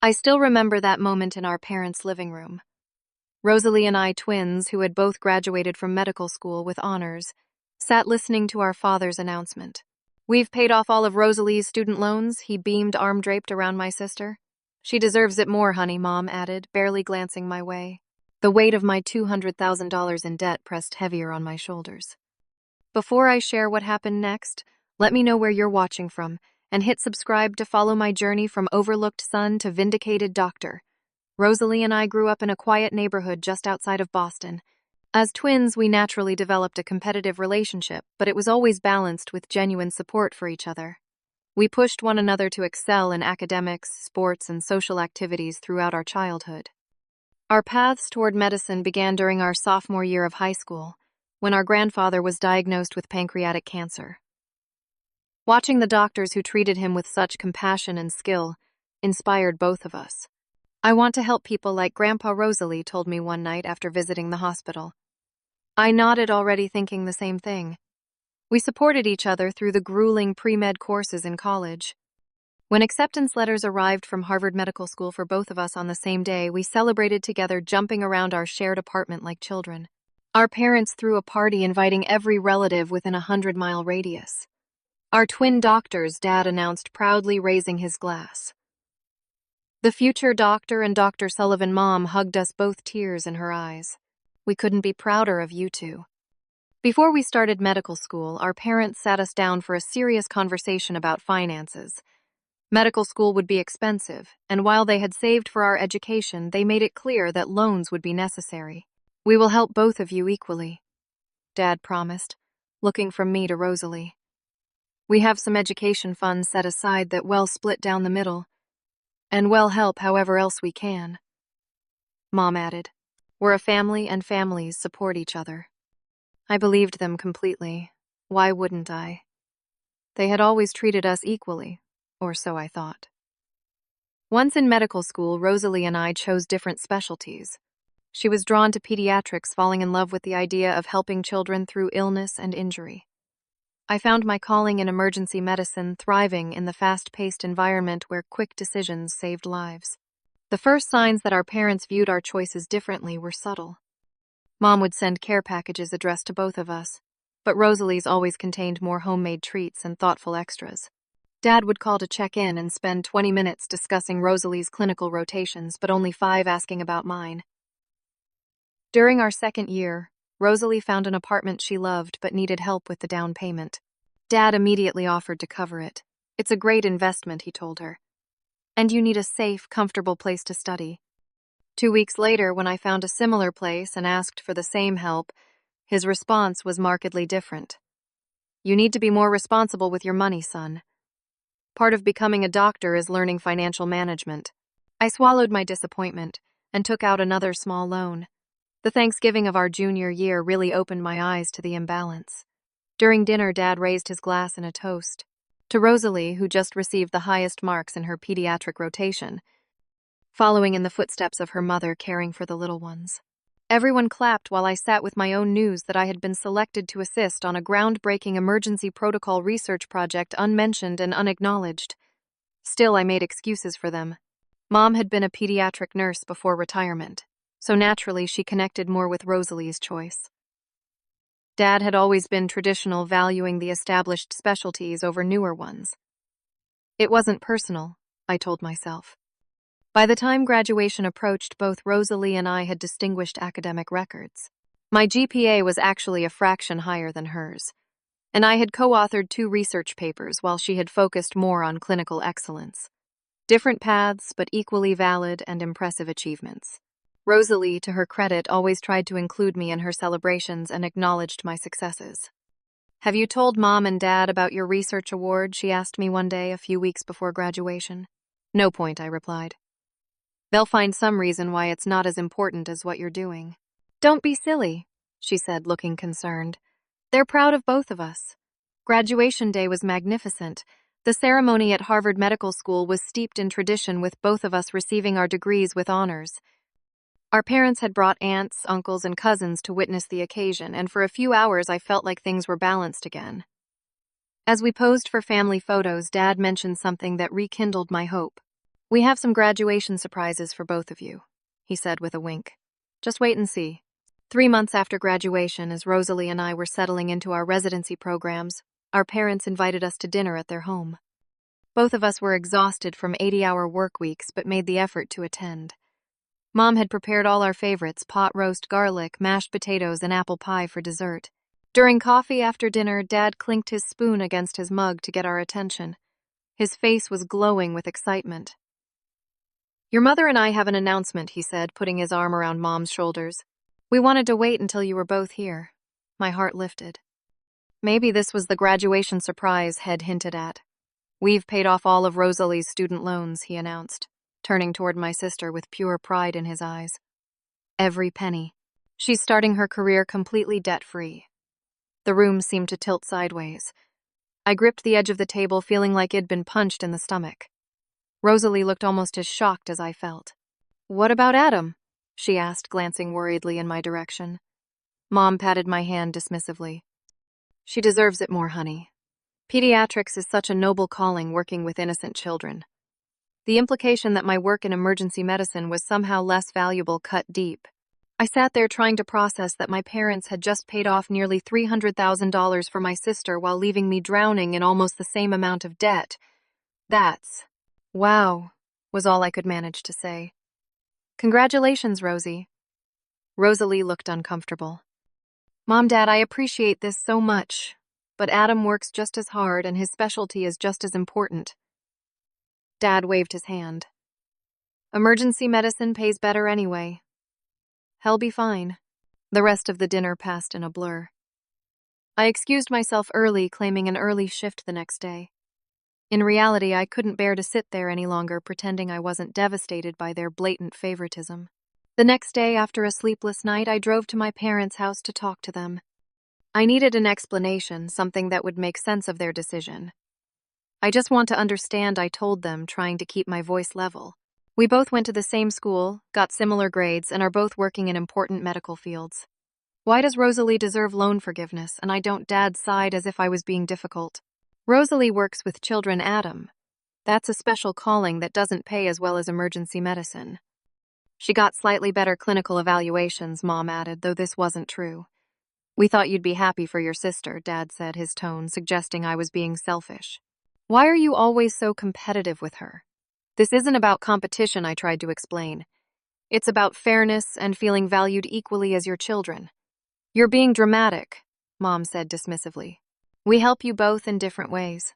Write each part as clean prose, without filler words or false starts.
I still remember that moment in our parents' living room. Rosalie and I, twins who had both graduated from medical school with honors, sat listening to our father's announcement. "We've paid off all of Rosalie's student loans," he beamed, arm draped around my sister. "She deserves it more, honey," Mom added, barely glancing my way. The weight of my $200,000 in debt pressed heavier on my shoulders. Before I share what happened next, let me know where you're watching from, and hit subscribe to follow my journey from overlooked son to vindicated doctor. Rosalie and I grew up in a quiet neighborhood just outside of Boston. As twins, we naturally developed a competitive relationship, but it was always balanced with genuine support for each other. We pushed one another to excel in academics, sports, and social activities throughout our childhood. Our paths toward medicine began during our sophomore year of high school, when our grandfather was diagnosed with pancreatic cancer. Watching the doctors who treated him with such compassion and skill inspired both of us. "I want to help people like Grandpa," Rosalie told me one night after visiting the hospital. I nodded, already thinking the same thing. We supported each other through the grueling pre-med courses in college. When acceptance letters arrived from Harvard Medical School for both of us on the same day, we celebrated together, jumping around our shared apartment like children. Our parents threw a party inviting every relative within a 100-mile radius. Our twin doctors, Dad announced, proudly raising his glass. The future doctor and Dr. Sullivan, Mom, hugged us, both tears in her eyes. "We couldn't be prouder of you two." Before we started medical school, our parents sat us down for a serious conversation about finances. Medical school would be expensive, and while they had saved for our education, they made it clear that loans would be necessary. "We will help both of you equally," Dad promised, looking from me to Rosalie. "We have some education funds set aside that we'll split down the middle, and we'll help however else we can," Mom added. "We're a family, and families support each other." I believed them completely. Why wouldn't I? They had always treated us equally, or so I thought. Once in medical school, Rosalie and I chose different specialties. She was drawn to pediatrics, falling in love with the idea of helping children through illness and injury. I found my calling in emergency medicine, thriving in the fast-paced environment where quick decisions saved lives. The first signs that our parents viewed our choices differently were subtle. Mom would send care packages addressed to both of us, but Rosalie's always contained more homemade treats and thoughtful extras. Dad would call to check in and spend 20 minutes discussing Rosalie's clinical rotations, but only 5 asking about mine. During our second year, Rosalie found an apartment she loved but needed help with the down payment. Dad immediately offered to cover it. "It's a great investment," he told her. "And you need a safe, comfortable place to study." 2 weeks later, when I found a similar place and asked for the same help, his response was markedly different. "You need to be more responsible with your money, son. Part of becoming a doctor is learning financial management." I swallowed my disappointment and took out another small loan. The Thanksgiving of our junior year really opened my eyes to the imbalance. During dinner, Dad raised his glass in a toast to Rosalie, who just received the highest marks in her pediatric rotation, following in the footsteps of her mother caring for the little ones. Everyone clapped while I sat with my own news that I had been selected to assist on a groundbreaking emergency protocol research project, unmentioned and unacknowledged. Still, I made excuses for them. Mom had been a pediatric nurse before retirement, so naturally she connected more with Rosalie's choice. Dad had always been traditional, valuing the established specialties over newer ones. It wasn't personal, I told myself. By the time graduation approached, both Rosalie and I had distinguished academic records. My GPA was actually a fraction higher than hers, and I had co-authored 2 research papers while she had focused more on clinical excellence. Different paths, but equally valid and impressive achievements. Rosalie, to her credit, always tried to include me in her celebrations and acknowledged my successes. "Have you told Mom and Dad about your research award?" she asked me one day a few weeks before graduation. "No point," I replied. "They'll find some reason why it's not as important as what you're doing." "Don't be silly," she said, looking concerned. "They're proud of both of us." Graduation day was magnificent. The ceremony at Harvard Medical School was steeped in tradition, with both of us receiving our degrees with honors. Our parents had brought aunts, uncles, and cousins to witness the occasion, and for a few hours I felt like things were balanced again. As we posed for family photos, Dad mentioned something that rekindled my hope. We have some graduation surprises for both of you, he said with a wink. Just wait and see. 3 months after graduation, as Rosalie and I were settling into our residency programs, our parents invited us to dinner at their home. Both of us were exhausted from 80-hour work weeks but made the effort to attend. Mom had prepared all our favorites: pot roast garlic, mashed potatoes, and apple pie for dessert. During coffee after dinner, Dad clinked his spoon against his mug to get our attention. His face was glowing with excitement. Your mother and I have an announcement, he said, putting his arm around Mom's shoulders. We wanted to wait until you were both here. My heart lifted. Maybe this was the graduation surprise Head hinted at. We've paid off all of Rosalie's student loans, he announced, turning toward my sister with pure pride in his eyes. Every penny. She's starting her career completely debt-free. The room seemed to tilt sideways. I gripped the edge of the table, feeling like I'd been punched in the stomach. Rosalie looked almost as shocked as I felt. What about Adam? She asked, glancing worriedly in my direction. Mom patted my hand dismissively. She deserves it more, honey. Pediatrics is such a noble calling, working with innocent children. The implication that my work in emergency medicine was somehow less valuable cut deep. I sat there trying to process that my parents had just paid off nearly $300,000 for my sister while leaving me drowning in almost the same amount of debt. Wow, was all I could manage to say. Congratulations, Rosie. Rosalie looked uncomfortable. Mom, Dad, I appreciate this so much, but Adam works just as hard and his specialty is just as important. Dad waved his hand. Emergency medicine pays better anyway. He'll be fine. The rest of the dinner passed in a blur. I excused myself early, claiming an early shift the next day. In reality, I couldn't bear to sit there any longer, pretending I wasn't devastated by their blatant favoritism. The next day, after a sleepless night, I drove to my parents' house to talk to them. I needed an explanation, something that would make sense of their decision. I just want to understand, I told them, trying to keep my voice level. We both went to the same school, got similar grades, and are both working in important medical fields. Why does Rosalie deserve loan forgiveness, and I don't? Dad sighed as if I was being difficult. Rosalie works with children, Adam. That's a special calling that doesn't pay as well as emergency medicine. She got slightly better clinical evaluations, Mom added, though this wasn't true. We thought you'd be happy for your sister, Dad said, his tone suggesting I was being selfish. Why are you always so competitive with her? This isn't about competition, I tried to explain. It's about fairness and feeling valued equally as your children. You're being dramatic, Mom said dismissively. We help you both in different ways.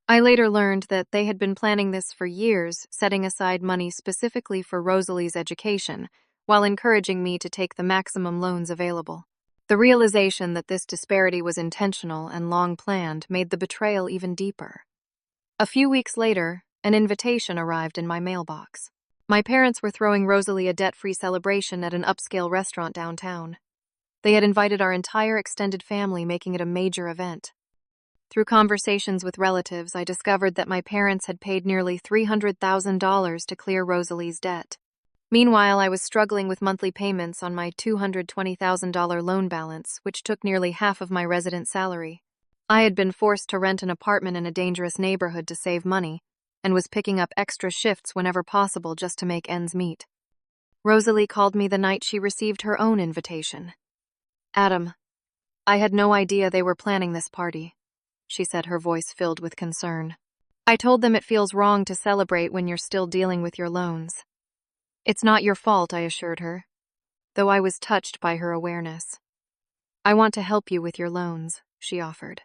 I later learned that they had been planning this for years, setting aside money specifically for Rosalie's education, while encouraging me to take the maximum loans available. The realization that this disparity was intentional and long-planned made the betrayal even deeper. A few weeks later, an invitation arrived in my mailbox. My parents were throwing Rosalie a debt-free celebration at an upscale restaurant downtown. They had invited our entire extended family, making it a major event. Through conversations with relatives, I discovered that my parents had paid nearly $300,000 to clear Rosalie's debt. Meanwhile, I was struggling with monthly payments on my $220,000 loan balance, which took nearly half of my resident salary. I had been forced to rent an apartment in a dangerous neighborhood to save money, and was picking up extra shifts whenever possible just to make ends meet. Rosalie called me the night she received her own invitation. Adam, I had no idea they were planning this party, she said, her voice filled with concern. I told them it feels wrong to celebrate when you're still dealing with your loans. It's not your fault, I assured her, though I was touched by her awareness. I want to help you with your loans, she offered.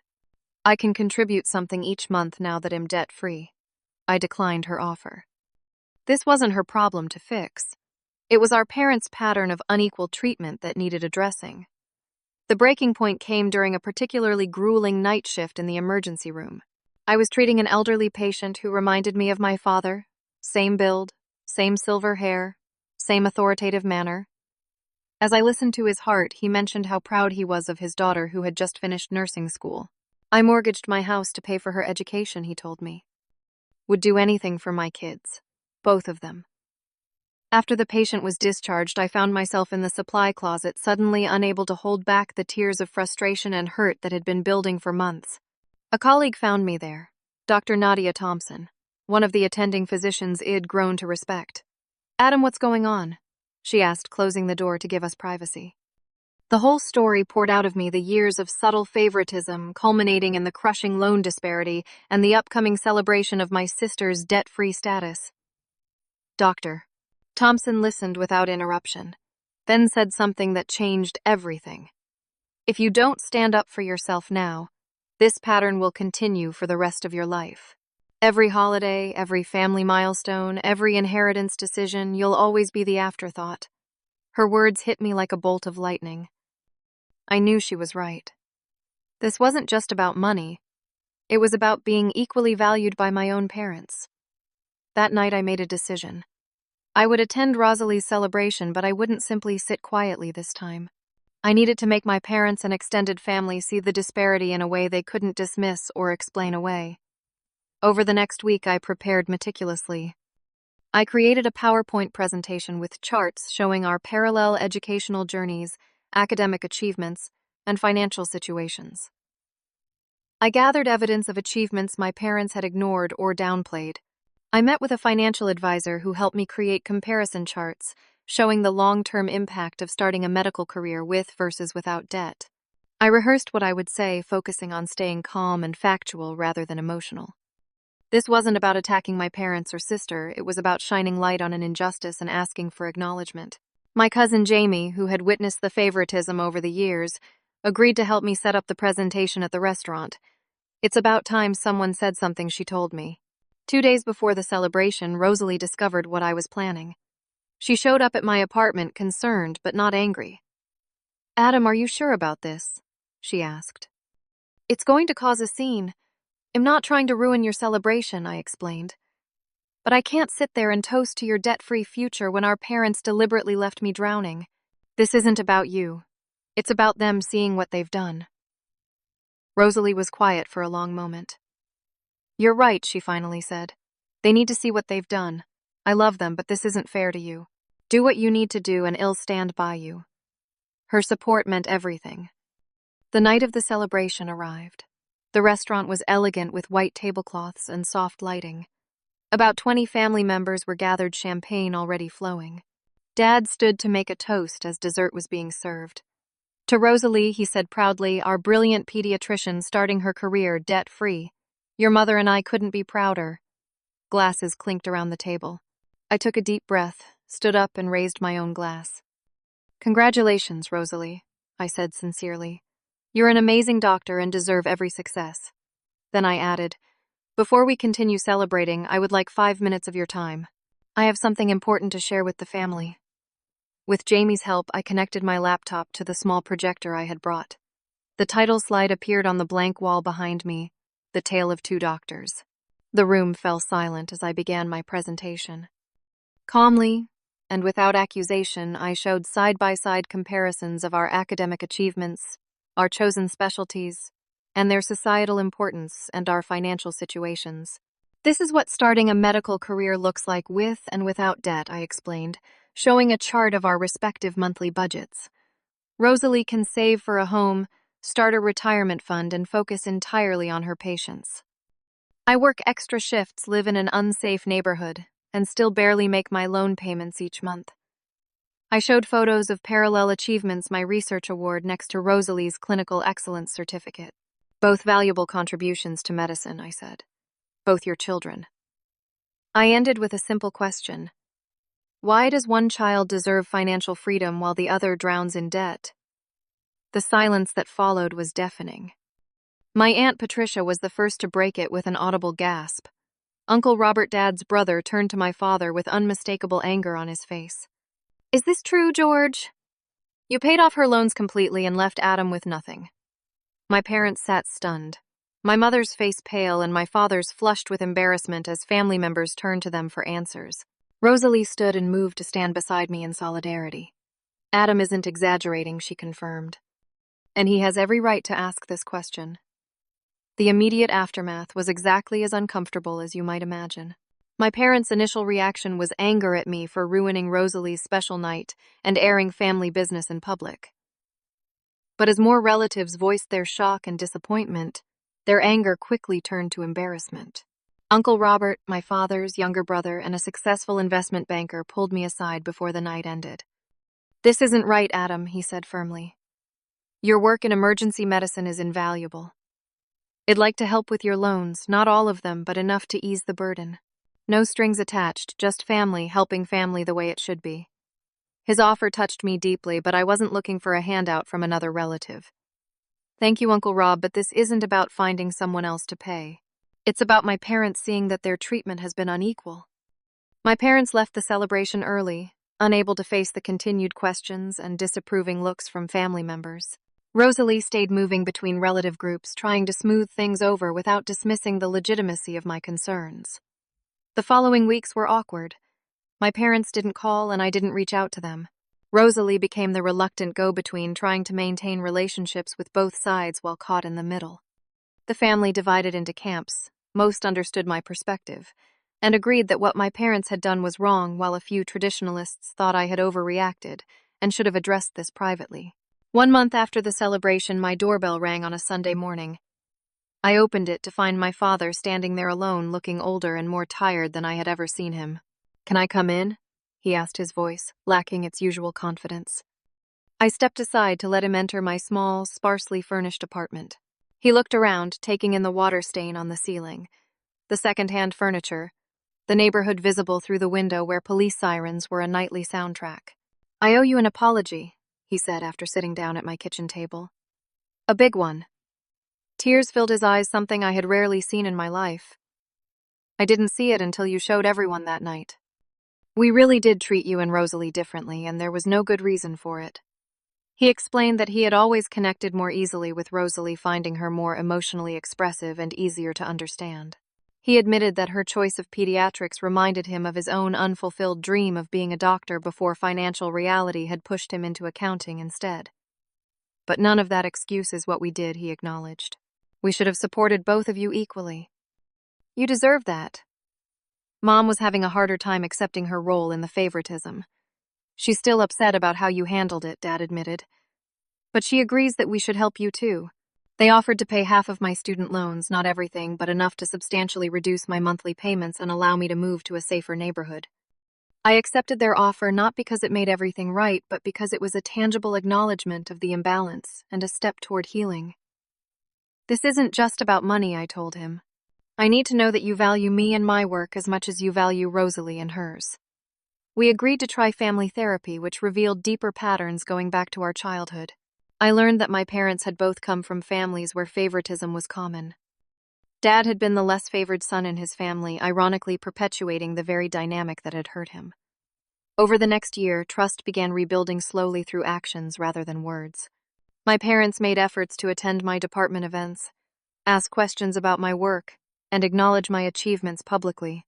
I can contribute something each month now that I'm debt-free. I declined her offer. This wasn't her problem to fix. It was our parents' pattern of unequal treatment that needed addressing. The breaking point came during a particularly grueling night shift in the emergency room. I was treating an elderly patient who reminded me of my father. Same build, same silver hair, same authoritative manner. As I listened to his heart, he mentioned how proud he was of his daughter who had just finished nursing school. I mortgaged my house to pay for her education, he told me. Would do anything for my kids, both of them. After the patient was discharged, I found myself in the supply closet, suddenly unable to hold back the tears of frustration and hurt that had been building for months. A colleague found me there, Dr. Nadia Thompson. one of the attending physicians I'd grown to respect. "Adam, what's going on?" she asked, closing the door to give us privacy. The whole story poured out of me, the years of subtle favoritism, culminating in the crushing loan disparity and the upcoming celebration of my sister's debt-free status. "Doctor." Thompson listened without interruption, then said something that changed everything. "If you don't stand up for yourself now, this pattern will continue for the rest of your life. Every holiday, every family milestone, every inheritance decision, you'll always be the afterthought." Her words hit me like a bolt of lightning. I knew she was right. This wasn't just about money. It was about being equally valued by my own parents. That night I made a decision. I would attend Rosalie's celebration, but I wouldn't simply sit quietly this time. I needed to make my parents and extended family see the disparity in a way they couldn't dismiss or explain away. Over the next week, I prepared meticulously. I created a PowerPoint presentation with charts showing our parallel educational journeys, academic achievements, and financial situations. I gathered evidence of achievements my parents had ignored or downplayed. I met with a financial advisor who helped me create comparison charts showing the long-term impact of starting a medical career with versus without debt. I rehearsed what I would say, focusing on staying calm and factual rather than emotional. This wasn't about attacking my parents or sister, it was about shining light on an injustice and asking for acknowledgement. My cousin Jamie, who had witnessed the favoritism over the years, agreed to help me set up the presentation at the restaurant. "It's about time someone said something," she told me. 2 days before the celebration, Rosalie discovered what I was planning. She showed up at my apartment, concerned but not angry. "Adam, are you sure about this?" she asked. "It's going to cause a scene. I'm not trying to ruin your celebration," I explained. "But I can't sit there and toast to your debt-free future when our parents deliberately left me drowning. This isn't about you. It's about them seeing what they've done." Rosalie was quiet for a long moment. "You're right," she finally said. "They need to see what they've done. I love them, but this isn't fair to you. Do what you need to do and I'll stand by you." Her support meant everything. The night of the celebration arrived. The restaurant was elegant with white tablecloths and soft lighting. About 20 family members were gathered, champagne already flowing. Dad stood to make a toast as dessert was being served. "To Rosalie," he said proudly, "our brilliant pediatrician starting her career debt-free. Your mother and I couldn't be prouder." Glasses clinked around the table. I took a deep breath, stood up, and raised my own glass. "Congratulations, Rosalie," I said sincerely. "You're an amazing doctor and deserve every success." Then I added, "Before we continue celebrating, I would like 5 minutes of your time. I have something important to share with the family." With Jamie's help, I connected my laptop to the small projector I had brought. The title slide appeared on the blank wall behind me, "The Tale of Two Doctors." The room fell silent as I began my presentation. Calmly, and without accusation, I showed side-by-side comparisons of our academic achievements, our chosen specialties, and their societal importance and our financial situations. "This is what starting a medical career looks like with and without debt," I explained, showing a chart of our respective monthly budgets. "Rosalie can save for a home, start a retirement fund, and focus entirely on her patients. I work extra shifts, live in an unsafe neighborhood, and still barely make my loan payments each month." I showed photos of parallel achievements, my research award next to Rosalie's clinical excellence certificate. "Both valuable contributions to medicine," I said. "Both your children." I ended with a simple question. Why does one child deserve financial freedom while the other drowns in debt? The silence that followed was deafening. My Aunt Patricia was the first to break it with an audible gasp. Uncle Robert, Dad's brother, turned to my father with unmistakable anger on his face. "Is this true, George? You paid off her loans completely and left Adam with nothing." My parents sat stunned, my mother's face pale and my father's flushed with embarrassment as family members turned to them for answers. Rosalie stood and moved to stand beside me in solidarity. "Adam isn't exaggerating," she confirmed. "And he has every right to ask this question." The immediate aftermath was exactly as uncomfortable as you might imagine. My parents' initial reaction was anger at me for ruining Rosalie's special night and airing family business in public. But as more relatives voiced their shock and disappointment, their anger quickly turned to embarrassment. Uncle Robert, my father's younger brother and a successful investment banker, pulled me aside before the night ended. "This isn't right, Adam," he said firmly. "Your work in emergency medicine is invaluable. I'd like to help with your loans, not all of them, but enough to ease the burden. No strings attached, just family helping family the way it should be." His offer touched me deeply, but I wasn't looking for a handout from another relative. "Thank you, Uncle Rob, but this isn't about finding someone else to pay. It's about my parents seeing that their treatment has been unequal." My parents left the celebration early, unable to face the continued questions and disapproving looks from family members. Rosalie stayed moving between relative groups, trying to smooth things over without dismissing the legitimacy of my concerns. The following weeks were awkward. My parents didn't call and I didn't reach out to them. Rosalie became the reluctant go-between, trying to maintain relationships with both sides while caught in the middle. The family divided into camps. Most understood my perspective and agreed that what my parents had done was wrong, while a few traditionalists thought I had overreacted and should have addressed this privately. 1 month after the celebration, my doorbell rang on a Sunday morning. I opened it to find my father standing there alone, looking older and more tired than I had ever seen him. "Can I come in?" he asked, his voice lacking its usual confidence. I stepped aside to let him enter my small, sparsely furnished apartment. He looked around, taking in the water stain on the ceiling, the second-hand furniture, the neighborhood visible through the window where police sirens were a nightly soundtrack. "I owe you an apology," he said after sitting down at my kitchen table. "A big one." Tears filled his eyes, something I had rarely seen in my life. "I didn't see it until you showed everyone that night. We really did treat you and Rosalie differently, and there was no good reason for it." He explained that he had always connected more easily with Rosalie, finding her more emotionally expressive and easier to understand. He admitted that her choice of pediatrics reminded him of his own unfulfilled dream of being a doctor before financial reality had pushed him into accounting instead. "But none of that excuses what we did," he acknowledged. "We should have supported both of you equally. You deserve that." Mom was having a harder time accepting her role in the favoritism. "She's still upset about how you handled it," Dad admitted. "But she agrees that we should help you too. They offered to pay half of my student loans, not everything, but enough to substantially reduce my monthly payments and allow me to move to a safer neighborhood. I accepted their offer not because it made everything right, but because it was a tangible acknowledgement of the imbalance and a step toward healing." "This isn't just about money," I told him. "I need to know that you value me and my work as much as you value Rosalie and hers." We agreed to try family therapy, which revealed deeper patterns going back to our childhood. I learned that my parents had both come from families where favoritism was common. Dad had been the less favored son in his family, ironically perpetuating the very dynamic that had hurt him. Over the next year, trust began rebuilding slowly through actions rather than words. My parents made efforts to attend my department events, ask questions about my work, and acknowledge my achievements publicly.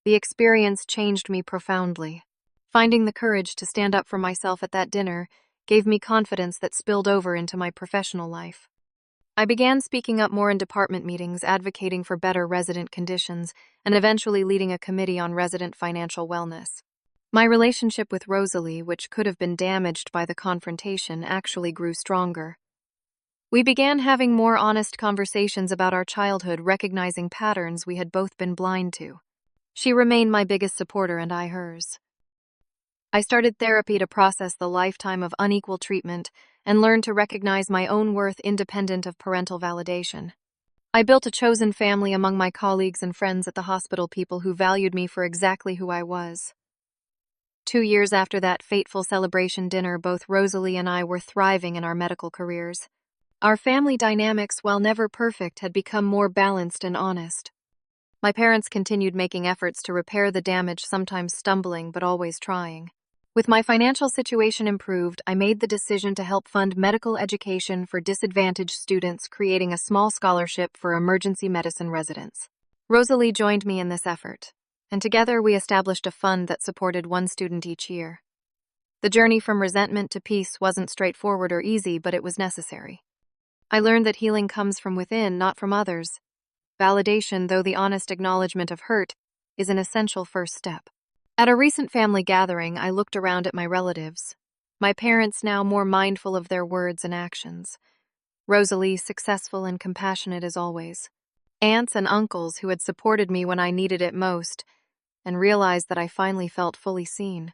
The experience changed me profoundly. Finding the courage to stand up for myself at that dinner gave me confidence that spilled over into my professional life. I began speaking up more in department meetings, advocating for better resident conditions, and eventually leading a committee on resident financial wellness. My relationship with Rosalie, which could have been damaged by the confrontation, actually grew stronger. We began having more honest conversations about our childhood, recognizing patterns we had both been blind to. She remained my biggest supporter and I hers. I started therapy to process the lifetime of unequal treatment and learned to recognize my own worth independent of parental validation. I built a chosen family among my colleagues and friends at the hospital, people who valued me for exactly who I was. 2 years after that fateful celebration dinner, both Rosalie and I were thriving in our medical careers. Our family dynamics, while never perfect, had become more balanced and honest. My parents continued making efforts to repair the damage, sometimes stumbling but always trying. With my financial situation improved, I made the decision to help fund medical education for disadvantaged students, creating a small scholarship for emergency medicine residents. Rosalie joined me in this effort, and together we established a fund that supported one student each year. The journey from resentment to peace wasn't straightforward or easy, but it was necessary. I learned that healing comes from within, not from others. Validation, though the honest acknowledgement of hurt, is an essential first step. At a recent family gathering, I looked around at my relatives. My parents, now more mindful of their words and actions. Rosalie, successful and compassionate as always. aunts and uncles who had supported me when I needed it most, and realized that I finally felt fully seen.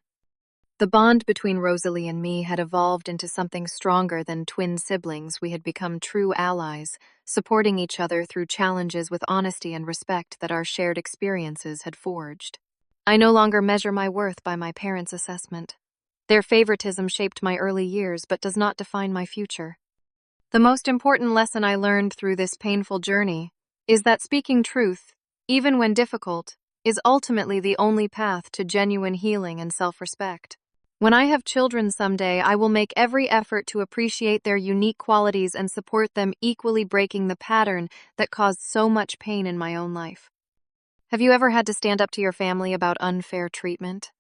The bond between Rosalie and me had evolved into something stronger than twin siblings. We had become true allies, supporting each other through challenges with honesty and respect that our shared experiences had forged. I no longer measure my worth by my parents' assessment. Their favoritism shaped my early years but does not define my future. The most important lesson I learned through this painful journey is that speaking truth, even when difficult, is ultimately the only path to genuine healing and self-respect. When I have children someday, I will make every effort to appreciate their unique qualities and support them equally, breaking the pattern that caused so much pain in my own life. Have you ever had to stand up to your family about unfair treatment?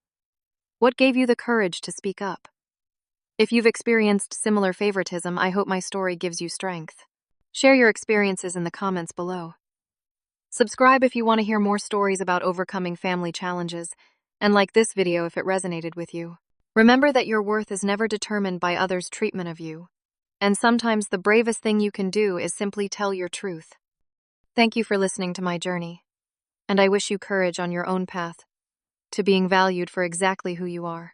What gave you the courage to speak up? If you've experienced similar favoritism, I hope my story gives you strength. Share your experiences in the comments below. Subscribe if you want to hear more stories about overcoming family challenges, and like this video if it resonated with you. Remember that your worth is never determined by others' treatment of you, and sometimes the bravest thing you can do is simply tell your truth. Thank you for listening to my journey, and I wish you courage on your own path to being valued for exactly who you are.